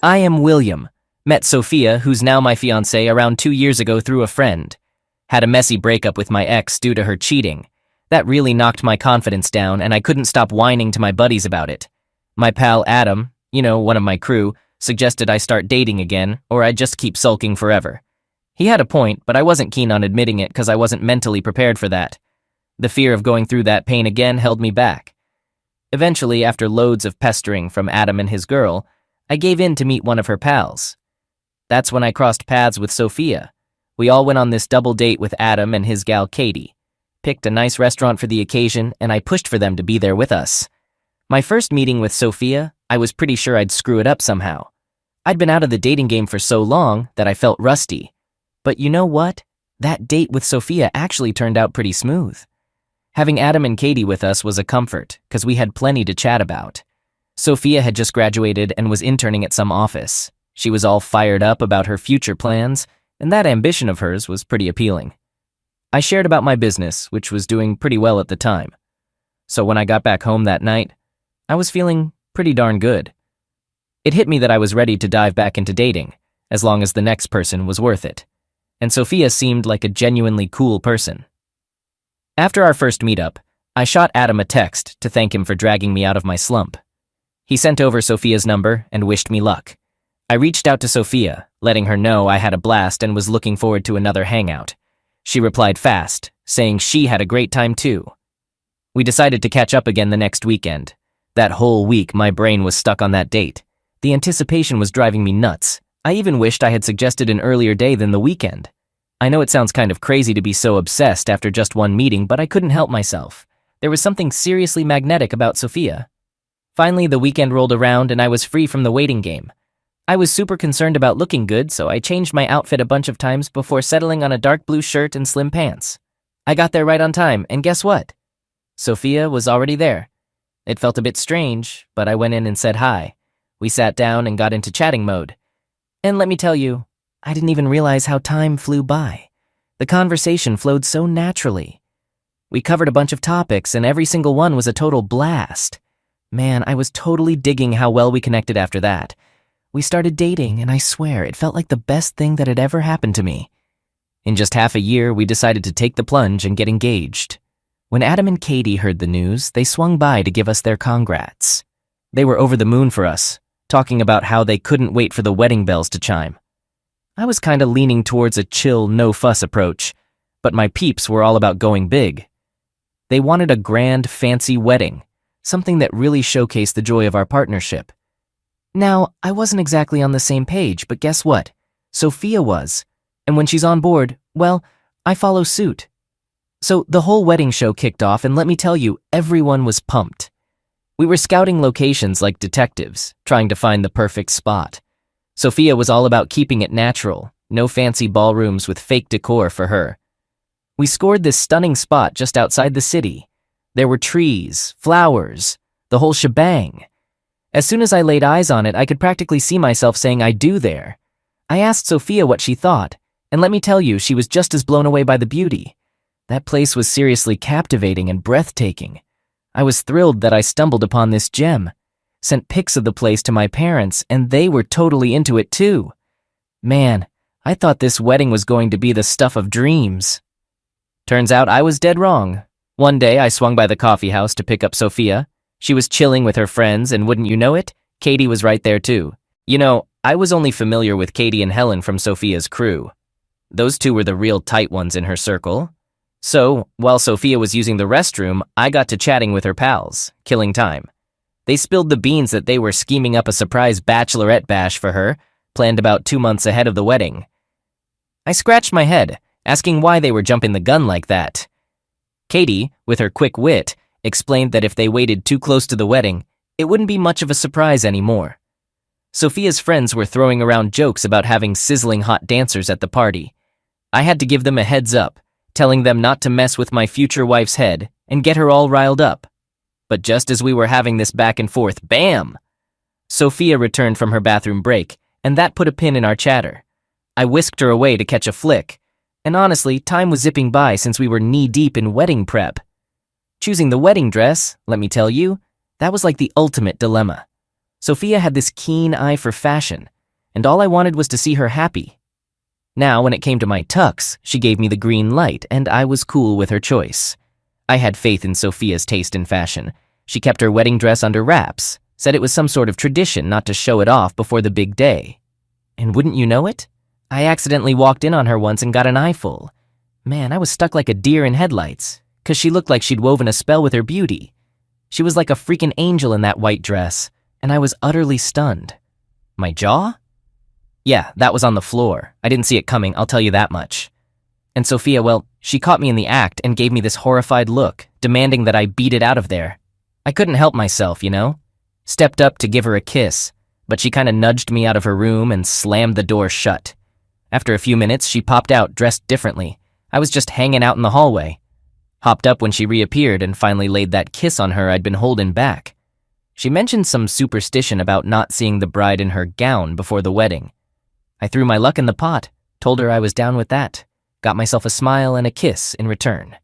I am William. Met Sophia, who's now my fiancée, around 2 years ago through a friend. Had a messy breakup with my ex due to her cheating. That really knocked my confidence down, and I couldn't stop whining to my buddies about it. My pal Adam, one of my crew, suggested I start dating again, or I'd just keep sulking forever. He had a point, but I wasn't keen on admitting it because I wasn't mentally prepared for that. The fear of going through that pain again held me back. Eventually, after loads of pestering from Adam and his girl, I gave in to meet one of her pals. That's when I crossed paths with Sophia. We all went on this double date with Adam and his gal Katie. Picked a nice restaurant for the occasion, and I pushed for them to be there with us. My first meeting with Sophia, I was pretty sure I'd screw it up somehow. I'd been out of the dating game for so long that I felt rusty. But you know what? That date with Sophia actually turned out pretty smooth. Having Adam and Katie with us was a comfort, because we had plenty to chat about. Sophia had just graduated and was interning at some office. She was all fired up about her future plans, and that ambition of hers was pretty appealing. I shared about my business, which was doing pretty well at the time. So when I got back home that night, I was feeling pretty darn good. It hit me that I was ready to dive back into dating, as long as the next person was worth it. And Sophia seemed like a genuinely cool person. After our first meetup, I shot Adam a text to thank him for dragging me out of my slump. He sent over Sophia's number and wished me luck. I reached out to Sophia, letting her know I had a blast and was looking forward to another hangout. She replied fast, saying she had a great time too. We decided to catch up again the next weekend. That whole week, my brain was stuck on that date. The anticipation was driving me nuts. I even wished I had suggested an earlier day than the weekend. I know it sounds kind of crazy to be so obsessed after just one meeting, but I couldn't help myself. There was something seriously magnetic about Sophia. Finally, the weekend rolled around and I was free from the waiting game. I was super concerned about looking good, so I changed my outfit a bunch of times before settling on a dark blue shirt and slim pants. I got there right on time, and guess what? Sophia was already there. It felt a bit strange, but I went in and said hi. We sat down and got into chatting mode. And let me tell you, I didn't even realize how time flew by. The conversation flowed so naturally. We covered a bunch of topics, and every single one was a total blast. Man, I was totally digging how well we connected after that. We started dating, and I swear it felt like the best thing that had ever happened to me. In just half a year, we decided to take the plunge and get engaged. When Adam and Katie heard the news, they swung by to give us their congrats. They were over the moon for us, talking about how they couldn't wait for the wedding bells to chime. I was kinda leaning towards a chill, no-fuss approach, but my peeps were all about going big. They wanted a grand, fancy wedding, something that really showcased the joy of our partnership. Now, I wasn't exactly on the same page, but guess what? Sophia was. And when she's on board, well, I follow suit. So the whole wedding show kicked off, and let me tell you, everyone was pumped. We were scouting locations like detectives, trying to find the perfect spot. Sophia was all about keeping it natural, no fancy ballrooms with fake decor for her. We scored this stunning spot just outside the city. There were trees, flowers, the whole shebang. As soon as I laid eyes on it, I could practically see myself saying I do there. I asked Sophia what she thought, and let me tell you, she was just as blown away by the beauty. That place was seriously captivating and breathtaking. I was thrilled that I stumbled upon this gem, sent pics of the place to my parents, and they were totally into it too. Man, I thought this wedding was going to be the stuff of dreams. Turns out I was dead wrong. One day I swung by the coffee house to pick up Sophia. She was chilling with her friends, and wouldn't you know it, Katie was right there too. I was only familiar with Katie and Helen from Sophia's crew. Those two were the real tight ones in her circle. So, while Sophia was using the restroom, I got to chatting with her pals, killing time. They spilled the beans that they were scheming up a surprise bachelorette bash for her, planned about 2 months ahead of the wedding. I scratched my head, asking why they were jumping the gun like that. Katie, with her quick wit, explained that if they waited too close to the wedding, it wouldn't be much of a surprise anymore. Sophia's friends were throwing around jokes about having sizzling hot dancers at the party. I had to give them a heads up, telling them not to mess with my future wife's head and get her all riled up. But just as we were having this back and forth, bam! Sophia returned from her bathroom break, and that put a pin in our chatter. I whisked her away to catch a flick, and honestly, time was zipping by since we were knee-deep in wedding prep. Choosing the wedding dress, let me tell you, that was like the ultimate dilemma. Sophia had this keen eye for fashion, and all I wanted was to see her happy. Now, when it came to my tux, she gave me the green light, and I was cool with her choice. I had faith in Sophia's taste in fashion. She kept her wedding dress under wraps, said it was some sort of tradition not to show it off before the big day. And wouldn't you know it? I accidentally walked in on her once and got an eyeful. Man, I was stuck like a deer in headlights, 'cause she looked like she'd woven a spell with her beauty. She was like a freaking angel in that white dress, and I was utterly stunned. My jaw? Yeah, that was on the floor. I didn't see it coming, I'll tell you that much. And Sophia, well, she caught me in the act and gave me this horrified look, demanding that I beat it out of there. I couldn't help myself, you know? Stepped up to give her a kiss, but she kinda nudged me out of her room and slammed the door shut. After a few minutes, she popped out, dressed differently. I was just hanging out in the hallway. Hopped up when she reappeared and finally laid that kiss on her I'd been holding back. She mentioned some superstition about not seeing the bride in her gown before the wedding. I threw my luck in the pot, told her I was down with that, got myself a smile and a kiss in return.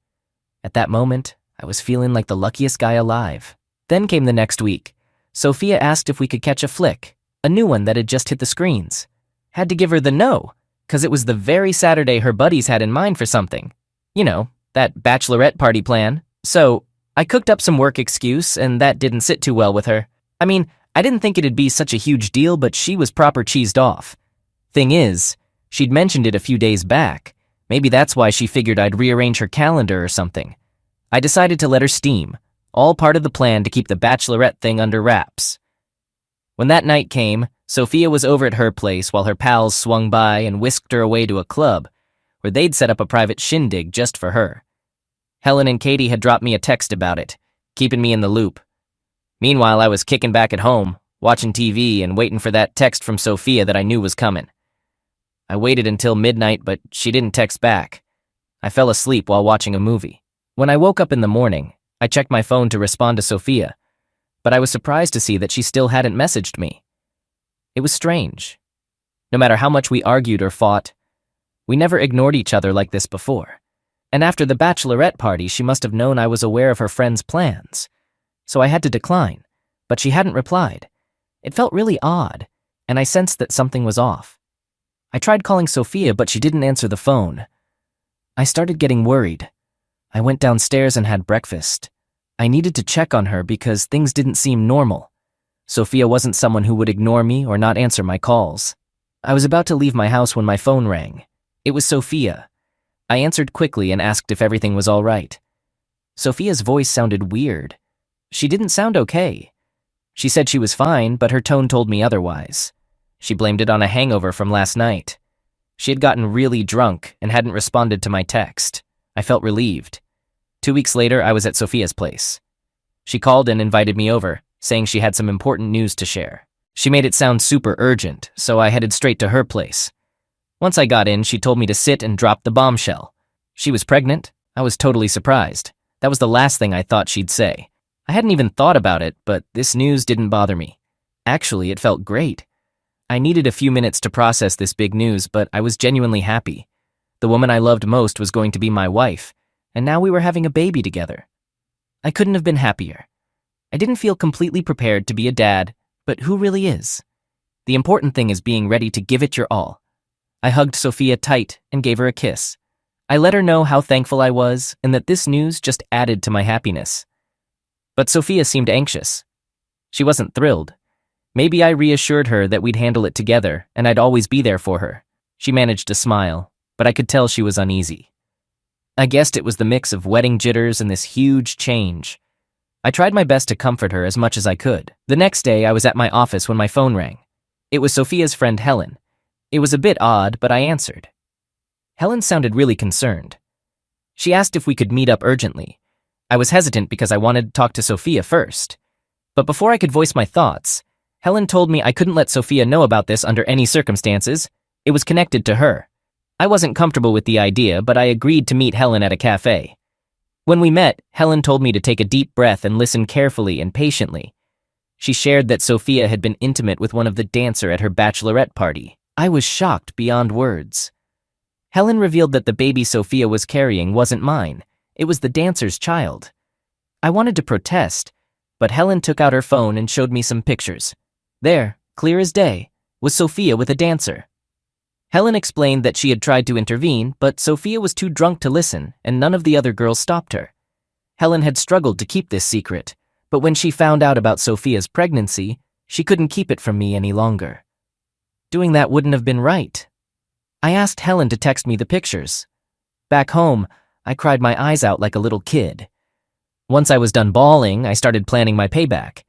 At that moment, I was feeling like the luckiest guy alive. Then came the next week. Sophia asked if we could catch a flick, a new one that had just hit the screens. Had to give her the no, 'cause it was the very Saturday her buddies had in mind for something. You know, that bachelorette party plan. So, I cooked up some work excuse, and that didn't sit too well with her. I mean, I didn't think it'd be such a huge deal, but she was proper cheesed off. Thing is, she'd mentioned it a few days back. Maybe that's why she figured I'd rearrange her calendar or something. I decided to let her steam, all part of the plan to keep the bachelorette thing under wraps. When that night came, Sophia was over at her place while her pals swung by and whisked her away to a club, where they'd set up a private shindig just for her. Helen and Katie had dropped me a text about it, keeping me in the loop. Meanwhile, I was kicking back at home, watching TV and waiting for that text from Sophia that I knew was coming. I waited until midnight, but she didn't text back. I fell asleep while watching a movie. When I woke up in the morning, I checked my phone to respond to Sophia, but I was surprised to see that she still hadn't messaged me. It was strange. No matter how much we argued or fought, we never ignored each other like this before. And after the bachelorette party, she must have known I was aware of her friend's plans. So I had to decline, but she hadn't replied. It felt really odd, and I sensed that something was off. I tried calling Sophia, but she didn't answer the phone. I started getting worried. I went downstairs and had breakfast. I needed to check on her because things didn't seem normal. Sophia wasn't someone who would ignore me or not answer my calls. I was about to leave my house when my phone rang. It was Sophia. I answered quickly and asked if everything was all right. Sophia's voice sounded weird. She didn't sound okay. She said she was fine, but her tone told me otherwise. She blamed it on a hangover from last night. She had gotten really drunk and hadn't responded to my text. I felt relieved. 2 weeks later, I was at Sophia's place. She called and invited me over, saying she had some important news to share. She made it sound super urgent, so I headed straight to her place. Once I got in, she told me to sit and drop the bombshell. She was pregnant. I was totally surprised. That was the last thing I thought she'd say. I hadn't even thought about it, but this news didn't bother me. Actually, it felt great. I needed a few minutes to process this big news, but I was genuinely happy. The woman I loved most was going to be my wife, and now we were having a baby together. I couldn't have been happier. I didn't feel completely prepared to be a dad, but who really is? The important thing is being ready to give it your all. I hugged Sophia tight and gave her a kiss. I let her know how thankful I was and that this news just added to my happiness. But Sophia seemed anxious. She wasn't thrilled. Maybe I reassured her that we'd handle it together and I'd always be there for her. She managed to smile, but I could tell she was uneasy. I guessed it was the mix of wedding jitters and this huge change. I tried my best to comfort her as much as I could. The next day, I was at my office when my phone rang. It was Sophia's friend Helen. It was a bit odd, but I answered. Helen sounded really concerned. She asked if we could meet up urgently. I was hesitant because I wanted to talk to Sophia first. But before I could voice my thoughts, Helen told me I couldn't let Sophia know about this under any circumstances. It was connected to her. I wasn't comfortable with the idea, but I agreed to meet Helen at a cafe. When we met, Helen told me to take a deep breath and listen carefully and patiently. She shared that Sophia had been intimate with one of the dancers at her bachelorette party. I was shocked beyond words. Helen revealed that the baby Sophia was carrying wasn't mine. It was the dancer's child. I wanted to protest, but Helen took out her phone and showed me some pictures. There, clear as day, was Sophia with a dancer. Helen explained that she had tried to intervene, but Sophia was too drunk to listen, and none of the other girls stopped her. Helen had struggled to keep this secret, but when she found out about Sophia's pregnancy, she couldn't keep it from me any longer. Doing that wouldn't have been right. I asked Helen to text me the pictures. Back home, I cried my eyes out like a little kid. Once I was done bawling, I started planning my payback.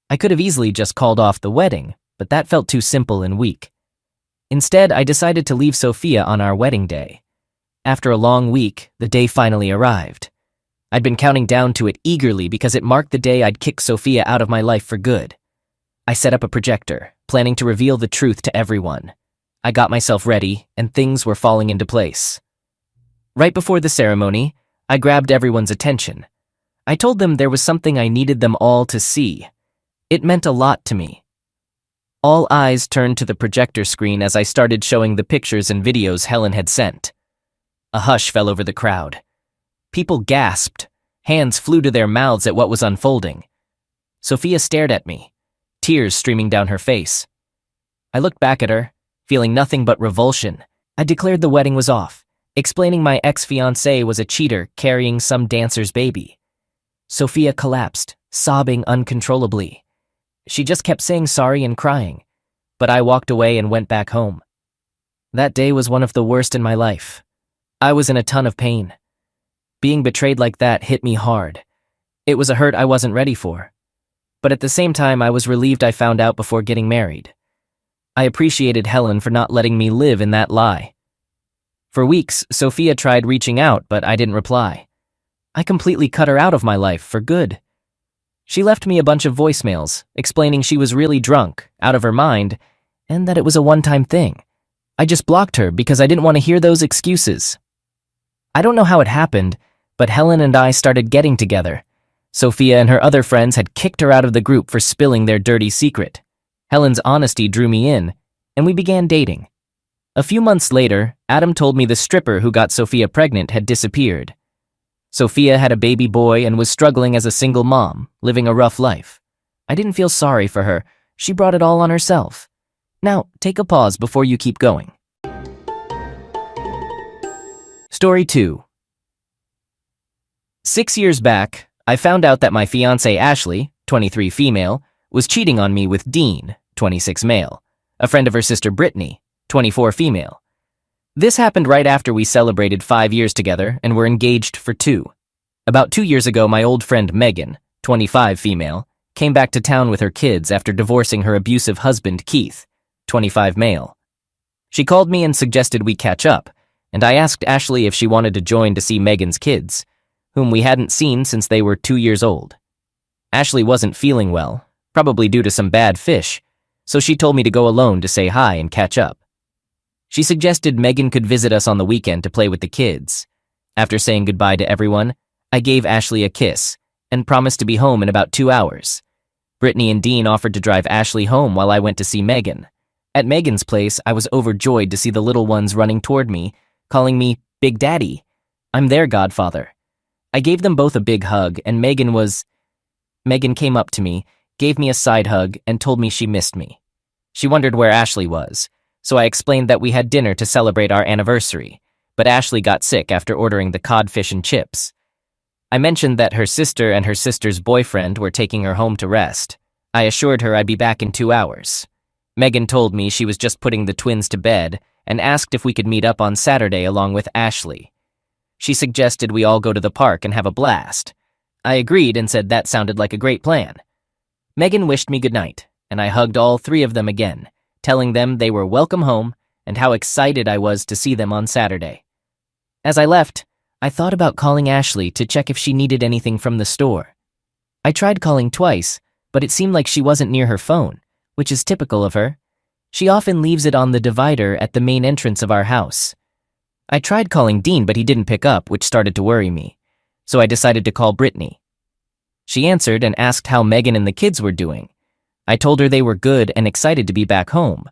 I could have easily just called off the wedding, but that felt too simple and weak. Instead, I decided to leave Sophia on our wedding day. After a long week, the day finally arrived. I'd been counting down to it eagerly because it marked the day I'd kick Sophia out of my life for good. I set up a projector, planning to reveal the truth to everyone. I got myself ready, and things were falling into place. Right before the ceremony, I grabbed everyone's attention. I told them there was something I needed them all to see. It meant a lot to me. All eyes turned to the projector screen as I started showing the pictures and videos Helen had sent. A hush fell over the crowd. People gasped. Hands flew to their mouths at what was unfolding. Sophia stared at me, tears streaming down her face. I looked back at her, feeling nothing but revulsion. I declared the wedding was off, explaining my ex-fiancé was a cheater carrying some dancer's baby. Sophia collapsed, sobbing uncontrollably. She just kept saying sorry and crying, but I walked away and went back home. That day was one of the worst in my life. I was in a ton of pain. Being betrayed like that hit me hard. It was a hurt I wasn't ready for. But at the same time, I was relieved I found out before getting married. I appreciated Helen for not letting me live in that lie. For weeks, Sophia tried reaching out, but I didn't reply. I completely cut her out of my life for good. She left me a bunch of voicemails, explaining she was really drunk, out of her mind, and that it was a one-time thing. I just blocked her because I didn't want to hear those excuses. I don't know how it happened, but Helen and I started getting together. Sophia and her other friends had kicked her out of the group for spilling their dirty secret. Helen's honesty drew me in, and we began dating. A few months later, Adam told me the stripper who got Sophia pregnant had disappeared. Sophia had a baby boy and was struggling as a single mom, living a rough life. I didn't feel sorry for her. She brought it all on herself. Now, take a pause before you keep going. Story 2. 6 years back, I found out that my fiancée Ashley, 23 female, was cheating on me with Dean, 26 male, a friend of her sister Brittany, 24 female. This happened right after we celebrated 5 years together and were engaged for 2. About 2 years ago, my old friend Megan, 25 female, came back to town with her kids after divorcing her abusive husband Keith, 25 male. She called me and suggested we catch up, and I asked Ashley if she wanted to join to see Megan's kids, whom we hadn't seen since they were 2 years old. Ashley wasn't feeling well, probably due to some bad fish, so she told me to go alone to say hi and catch up. She suggested Megan could visit us on the weekend to play with the kids. After saying goodbye to everyone, I gave Ashley a kiss and promised to be home in about 2 hours. Brittany and Dean offered to drive Ashley home while I went to see Megan. At Megan's place, I was overjoyed to see the little ones running toward me, calling me Big Daddy. I'm their godfather. I gave them both a big hug, and Megan came up to me, gave me a side hug, and told me she missed me. She wondered where Ashley was, so I explained that we had dinner to celebrate our anniversary, but Ashley got sick after ordering the codfish and chips. I mentioned that her sister and her sister's boyfriend were taking her home to rest. I assured her I'd be back in 2 hours. Megan told me she was just putting the twins to bed and asked if we could meet up on Saturday along with Ashley. She suggested we all go to the park and have a blast. I agreed and said that sounded like a great plan. Megan wished me goodnight, and I hugged all 3 of them again, telling them they were welcome home and how excited I was to see them on Saturday. As I left, I thought about calling Ashley to check if she needed anything from the store. I tried calling twice, but it seemed like she wasn't near her phone, which is typical of her. She often leaves it on the divider at the main entrance of our house. I tried calling Dean, but he didn't pick up, which started to worry me, so I decided to call Brittany. She answered and asked how Megan and the kids were doing. I told her they were good and excited to be back home.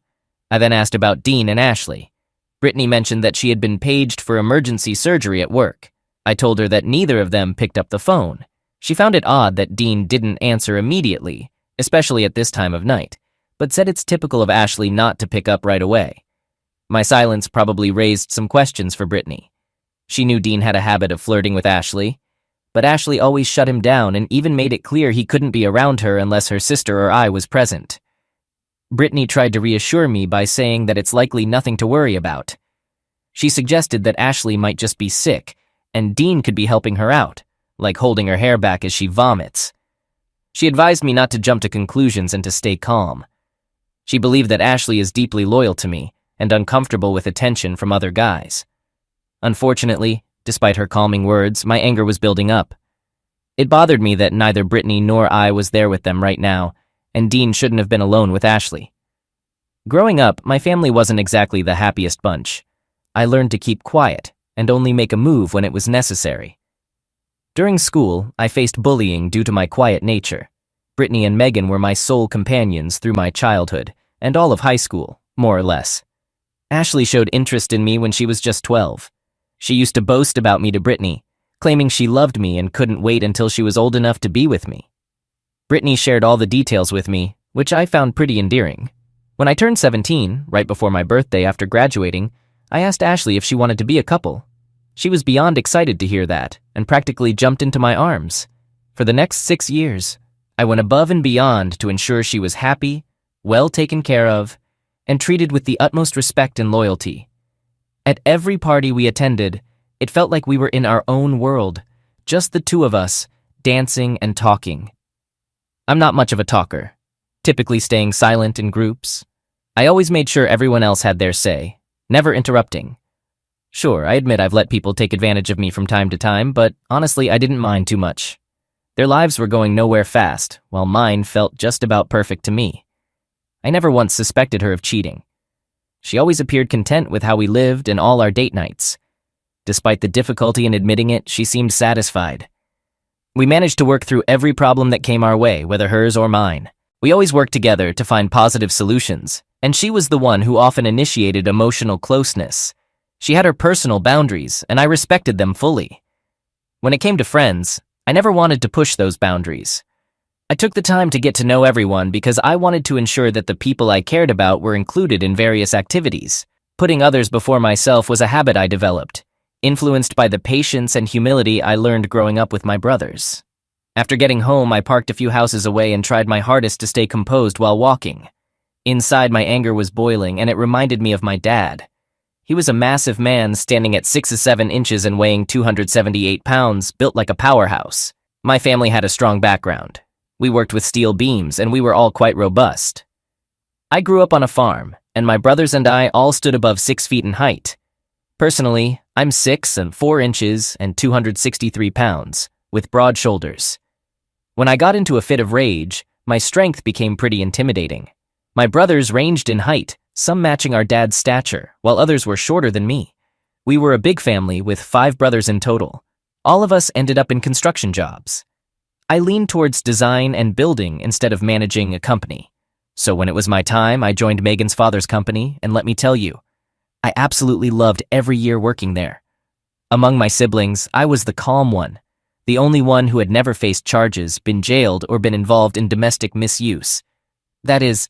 I then asked about Dean and Ashley. Brittany mentioned that she had been paged for emergency surgery at work. I told her that neither of them picked up the phone. She found it odd that Dean didn't answer immediately, especially at this time of night, but said it's typical of Ashley not to pick up right away. My silence probably raised some questions for Brittany. She knew Dean had a habit of flirting with Ashley, but Ashley always shut him down and even made it clear he couldn't be around her unless her sister or I was present. Brittany tried to reassure me by saying that it's likely nothing to worry about. She suggested that Ashley might just be sick, and Dean could be helping her out, like holding her hair back as she vomits. She advised me not to jump to conclusions and to stay calm. She believed that Ashley is deeply loyal to me and uncomfortable with attention from other guys. Unfortunately, despite her calming words, my anger was building up. It bothered me that neither Brittany nor I was there with them right now, and Dean shouldn't have been alone with Ashley. Growing up, my family wasn't exactly the happiest bunch. I learned to keep quiet and only make a move when it was necessary. During school, I faced bullying due to my quiet nature. Brittany and Megan were my sole companions through my childhood and all of high school, more or less. Ashley showed interest in me when she was just 12. She used to boast about me to Brittany, claiming she loved me and couldn't wait until she was old enough to be with me. Brittany shared all the details with me, which I found pretty endearing. When I turned 17, right before my birthday after graduating, I asked Ashley if she wanted to be a couple. She was beyond excited to hear that, and practically jumped into my arms. For the next 6 years, I went above and beyond to ensure she was happy, well taken care of, and treated with the utmost respect and loyalty. At every party we attended, it felt like we were in our own world, just the two of us, dancing and talking. I'm not much of a talker, typically staying silent in groups. I always made sure everyone else had their say, never interrupting. Sure, I admit I've let people take advantage of me from time to time, but honestly, I didn't mind too much. Their lives were going nowhere fast, while mine felt just about perfect to me. I never once suspected her of cheating. She always appeared content with how we lived and all our date nights. Despite the difficulty in admitting it, she seemed satisfied. We managed to work through every problem that came our way, whether hers or mine. We always worked together to find positive solutions, and she was the one who often initiated emotional closeness. She had her personal boundaries, and I respected them fully. When it came to friends, I never wanted to push those boundaries. I took the time to get to know everyone because I wanted to ensure that the people I cared about were included in various activities. Putting others before myself was a habit I developed, influenced by the patience and humility I learned growing up with my brothers. After getting home, I parked a few houses away and tried my hardest to stay composed while walking. Inside, my anger was boiling, and it reminded me of my dad. He was a massive man standing at 6'7" and weighing 278 pounds, built like a powerhouse. My family had a strong background. We worked with steel beams, and we were all quite robust. I grew up on a farm, and my brothers and I all stood above 6 feet in height. Personally, I'm 6'4" and 263 pounds, with broad shoulders. When I got into a fit of rage, my strength became pretty intimidating. My brothers ranged in height, some matching our dad's stature, while others were shorter than me. We were a big family with 5 brothers in total. All of us ended up in construction jobs. I leaned towards design and building instead of managing a company. So when it was my time, I joined Megan's father's company, and let me tell you, I absolutely loved every year working there. Among my siblings, I was the calm one, the only one who had never faced charges, been jailed, or been involved in domestic misuse. That is,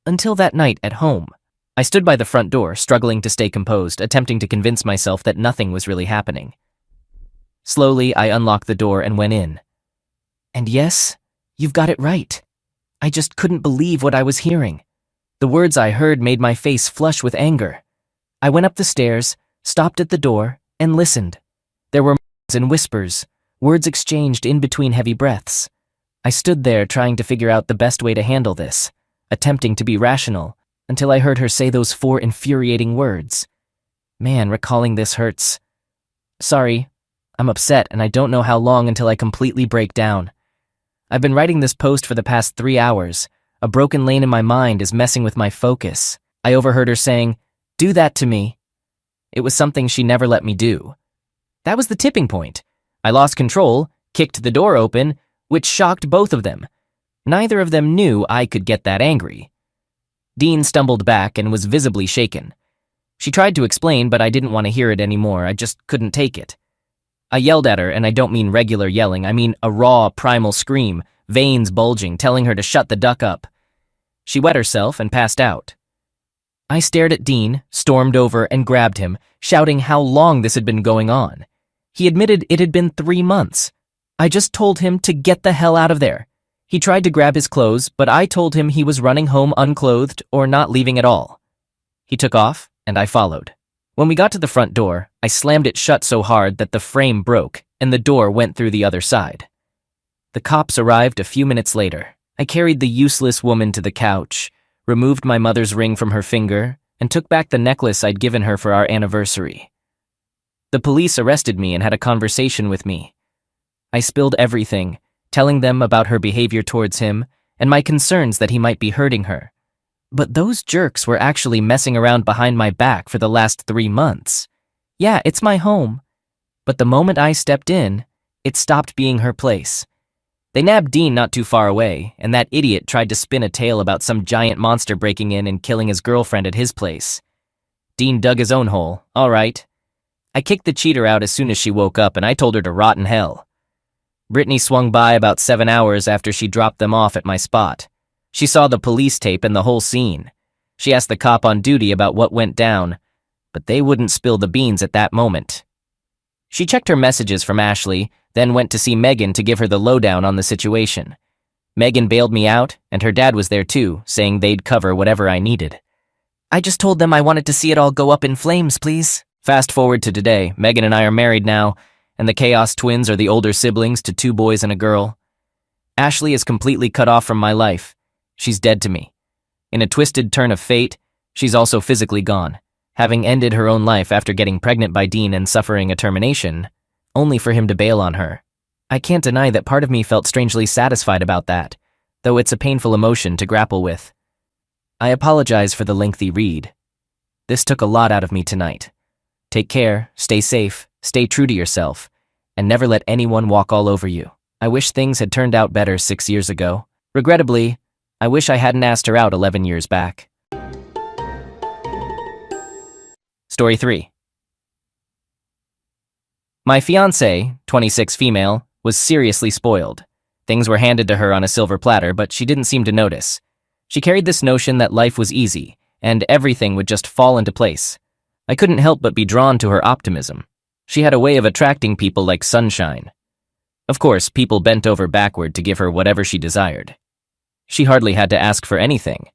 until that night at home. I stood by the front door, struggling to stay composed, attempting to convince myself that nothing was really happening. Slowly, I unlocked the door and went in. And yes, you've got it right. I just couldn't believe what I was hearing. The words I heard made my face flush with anger. I went up the stairs, stopped at the door, and listened. There were moans and whispers, words exchanged in between heavy breaths. I stood there trying to figure out the best way to handle this, attempting to be rational, until I heard her say those 4 infuriating words. Man, recalling this hurts. Sorry, I'm upset and I don't know how long until I completely break down. I've been writing this post for the past 3 hours. A broken lane in my mind is messing with my focus. I overheard her saying, "Do that to me." It was something she never let me do. That was the tipping point. I lost control, kicked the door open, which shocked both of them. Neither of them knew I could get that angry. Dean stumbled back and was visibly shaken. She tried to explain, but I didn't want to hear it anymore. I just couldn't take it. I yelled at her, and I don't mean regular yelling. I mean a raw, primal scream, veins bulging, telling her to shut the duck up. She wet herself and passed out. I stared at Dean, stormed over, and grabbed him, shouting how long this had been going on. He admitted it had been 3 months. I just told him to get the hell out of there. He tried to grab his clothes, but I told him he was running home unclothed or not leaving at all. He took off, and I followed. When we got to the front door, I slammed it shut so hard that the frame broke, and the door went through the other side. The cops arrived a few minutes later. I carried the useless woman to the couch, removed my mother's ring from her finger, and took back the necklace I'd given her for our anniversary. The police arrested me and had a conversation with me. I spilled everything, telling them about her behavior towards him and my concerns that he might be hurting her. But those jerks were actually messing around behind my back for the last 3 months. Yeah, it's my home. But the moment I stepped in, it stopped being her place. They nabbed Dean not too far away, and that idiot tried to spin a tale about some giant monster breaking in and killing his girlfriend at his place. Dean dug his own hole, all right. I kicked the cheater out as soon as she woke up, and I told her to rot in hell. Brittany swung by about 7 hours after she dropped them off at my spot. She saw the police tape and the whole scene. She asked the cop on duty about what went down, but they wouldn't spill the beans at that moment. She checked her messages from Ashley, then went to see Megan to give her the lowdown on the situation. Megan bailed me out, and her dad was there too, saying they'd cover whatever I needed. I just told them I wanted to see it all go up in flames, please. Fast forward to today, Megan and I are married now, and the Chaos twins are the older siblings to 2 boys and a girl. Ashley is completely cut off from my life. She's dead to me. In a twisted turn of fate, she's also physically gone, having ended her own life after getting pregnant by Dean and suffering a termination, only for him to bail on her. I can't deny that part of me felt strangely satisfied about that, though it's a painful emotion to grapple with. I apologize for the lengthy read. This took a lot out of me tonight. Take care, stay safe, stay true to yourself, and never let anyone walk all over you. I wish things had turned out better 6 years ago. Regrettably, I wish I hadn't asked her out 11 years back. Story 3. My fiancée, 26 female, was seriously spoiled. Things were handed to her on a silver platter, but she didn't seem to notice. She carried this notion that life was easy, and everything would just fall into place. I couldn't help but be drawn to her optimism. She had a way of attracting people like sunshine. Of course, people bent over backward to give her whatever she desired. She hardly had to ask for anything.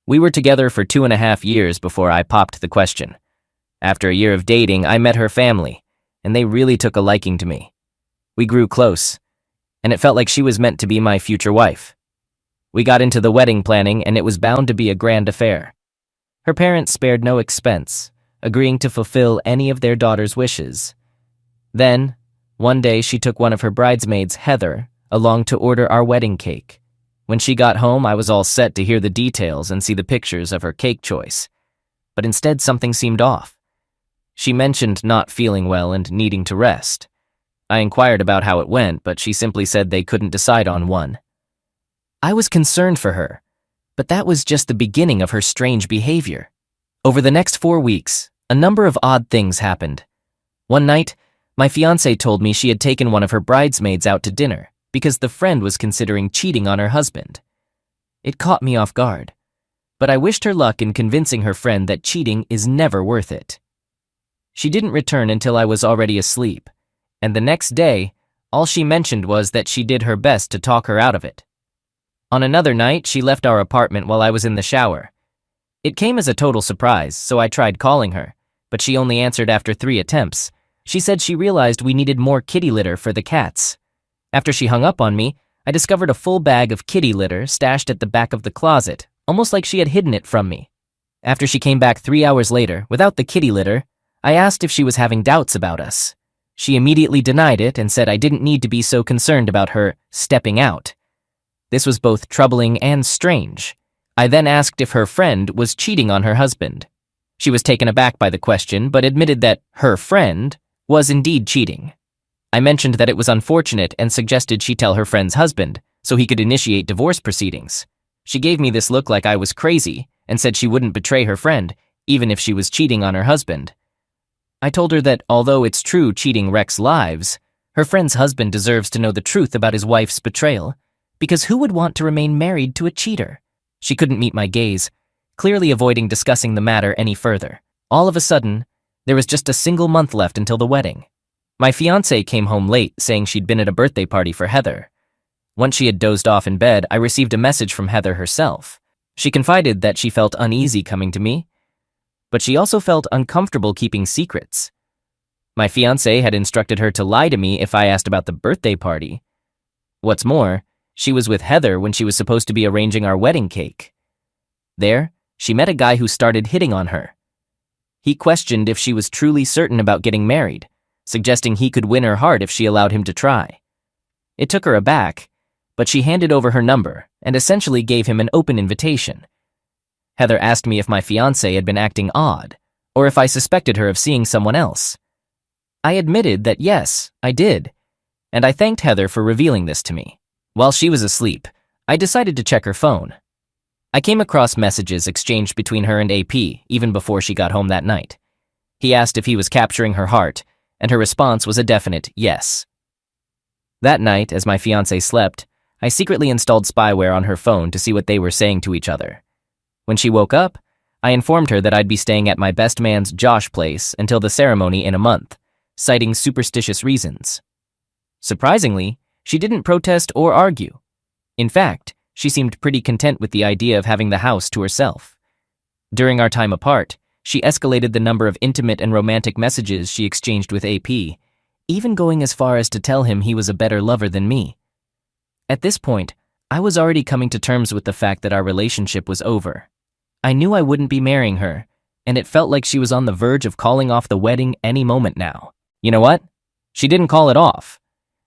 We were together for 2.5 years before I popped the question. After a year of dating, I met her family, and they really took a liking to me. We grew close, and it felt like she was meant to be my future wife. We got into the wedding planning, and it was bound to be a grand affair. Her parents spared no expense, agreeing to fulfill any of their daughter's wishes. Then, one day she took one of her bridesmaids, Heather, along to order our wedding cake. When she got home, I was all set to hear the details and see the pictures of her cake choice. But instead, something seemed off. She mentioned not feeling well and needing to rest. I inquired about how it went, but she simply said they couldn't decide on one. I was concerned for her, but that was just the beginning of her strange behavior. Over the next 4 weeks, a number of odd things happened. One night, my fiancée told me she had taken one of her bridesmaids out to dinner because the friend was considering cheating on her husband. It caught me off guard, but I wished her luck in convincing her friend that cheating is never worth it. She didn't return until I was already asleep, and the next day, all she mentioned was that she did her best to talk her out of it. On another night, she left our apartment while I was in the shower. It came as a total surprise, so I tried calling her, but she only answered after 3 attempts. She said she realized we needed more kitty litter for the cats. After she hung up on me, I discovered a full bag of kitty litter stashed at the back of the closet, almost like she had hidden it from me. After she came back 3 hours later, without the kitty litter, I asked if she was having doubts about us. She immediately denied it and said I didn't need to be so concerned about her stepping out. This was both troubling and strange. I then asked if her friend was cheating on her husband. She was taken aback by the question, but admitted that her friend was indeed cheating. I mentioned that it was unfortunate and suggested she tell her friend's husband, so he could initiate divorce proceedings. She gave me this look like I was crazy and said she wouldn't betray her friend, even if she was cheating on her husband. I told her that although it's true cheating wrecks lives, her friend's husband deserves to know the truth about his wife's betrayal, because who would want to remain married to a cheater? She couldn't meet my gaze, clearly avoiding discussing the matter any further. All of a sudden, there was just a single month left until the wedding. My fiancée came home late, saying she'd been at a birthday party for Heather. Once she had dozed off in bed, I received a message from Heather herself. She confided that she felt uneasy coming to me, but she also felt uncomfortable keeping secrets. My fiancé had instructed her to lie to me if I asked about the birthday party. What's more, she was with Heather when she was supposed to be arranging our wedding cake. There, she met a guy who started hitting on her. He questioned if she was truly certain about getting married, suggesting he could win her heart if she allowed him to try. It took her aback, but she handed over her number and essentially gave him an open invitation. Heather asked me if my fiancé had been acting odd, or if I suspected her of seeing someone else. I admitted that yes, I did, and I thanked Heather for revealing this to me. While she was asleep, I decided to check her phone. I came across messages exchanged between her and AP even before she got home that night. He asked if he was capturing her heart, and her response was a definite yes. That night, as my fiancé slept, I secretly installed spyware on her phone to see what they were saying to each other. When she woke up, I informed her that I'd be staying at my best man's Josh place until the ceremony in a month, citing superstitious reasons. Surprisingly, she didn't protest or argue. In fact, she seemed pretty content with the idea of having the house to herself. During our time apart, she escalated the number of intimate and romantic messages she exchanged with AP, even going as far as to tell him he was a better lover than me. At this point, I was already coming to terms with the fact that our relationship was over. I knew I wouldn't be marrying her, and it felt like she was on the verge of calling off the wedding any moment now. You know what? She didn't call it off.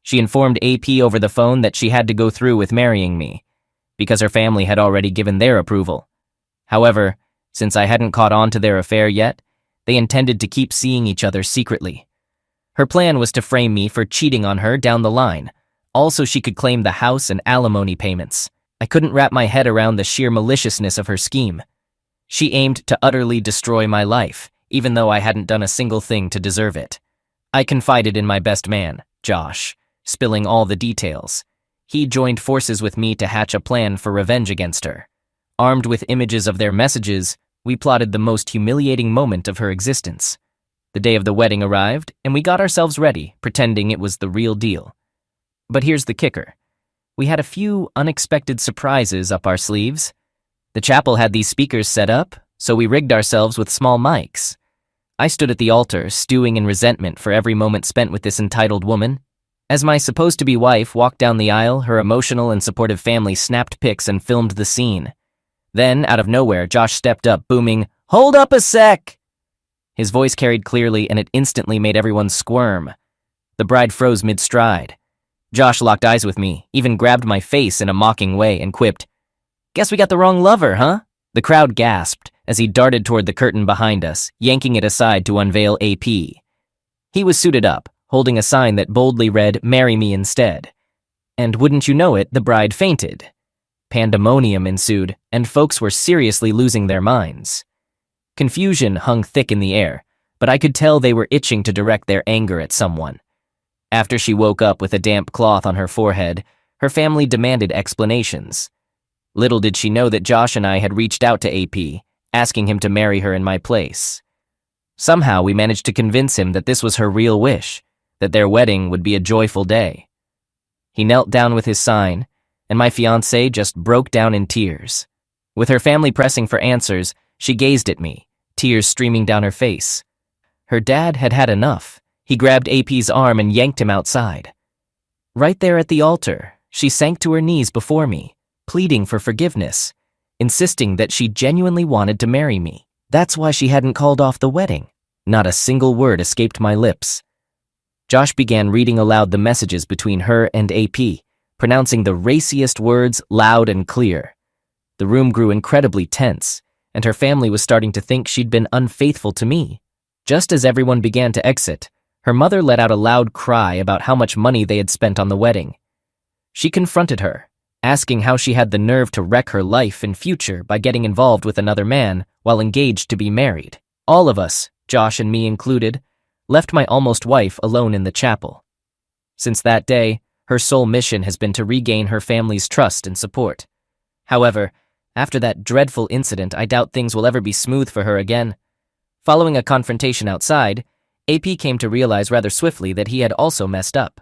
She informed AP over the phone that she had to go through with marrying me, because her family had already given their approval. However, since I hadn't caught on to their affair yet, they intended to keep seeing each other secretly. Her plan was to frame me for cheating on her down the line, also she could claim the house and alimony payments. I couldn't wrap my head around the sheer maliciousness of her scheme. She aimed to utterly destroy my life, even though I hadn't done a single thing to deserve it. I confided in my best man, Josh, spilling all the details. He joined forces with me to hatch a plan for revenge against her. Armed with images of their messages, we plotted the most humiliating moment of her existence. The day of the wedding arrived, and we got ourselves ready, pretending it was the real deal. But here's the kicker. We had a few unexpected surprises up our sleeves. The chapel had these speakers set up, so we rigged ourselves with small mics. I stood at the altar, stewing in resentment for every moment spent with this entitled woman. As my supposed-to-be wife walked down the aisle, her emotional and supportive family snapped pics and filmed the scene. Then, out of nowhere, Josh stepped up, booming, "Hold up a sec!" His voice carried clearly, and it instantly made everyone squirm. The bride froze mid-stride. Josh locked eyes with me, even grabbed my face in a mocking way, and quipped, "Guess we got the wrong lover, huh?" The crowd gasped as he darted toward the curtain behind us, yanking it aside to unveil AP. He was suited up, holding a sign that boldly read, "Marry me instead." And wouldn't you know it, the bride fainted. Pandemonium ensued, and folks were seriously losing their minds. Confusion hung thick in the air, but I could tell they were itching to direct their anger at someone. After she woke up with a damp cloth on her forehead, her family demanded explanations. Little did she know that Josh and I had reached out to AP, asking him to marry her in my place. Somehow we managed to convince him that this was her real wish, that their wedding would be a joyful day. He knelt down with his sign, and my fiancée just broke down in tears. With her family pressing for answers, she gazed at me, tears streaming down her face. Her dad had had enough. He grabbed AP's arm and yanked him outside. Right there at the altar, she sank to her knees before me, pleading for forgiveness, insisting that she genuinely wanted to marry me. That's why she hadn't called off the wedding. Not a single word escaped my lips. Josh began reading aloud the messages between her and AP, pronouncing the raciest words loud and clear. The room grew incredibly tense, and her family was starting to think she'd been unfaithful to me. Just as everyone began to exit, her mother let out a loud cry about how much money they had spent on the wedding. She confronted her, asking how she had the nerve to wreck her life and future by getting involved with another man while engaged to be married. All of us, Josh and me included, left my almost wife alone in the chapel. Since that day, her sole mission has been to regain her family's trust and support. However, After that dreadful incident, I doubt things will ever be smooth for her again. Following a confrontation outside, AP came to realize rather swiftly that he had also messed up.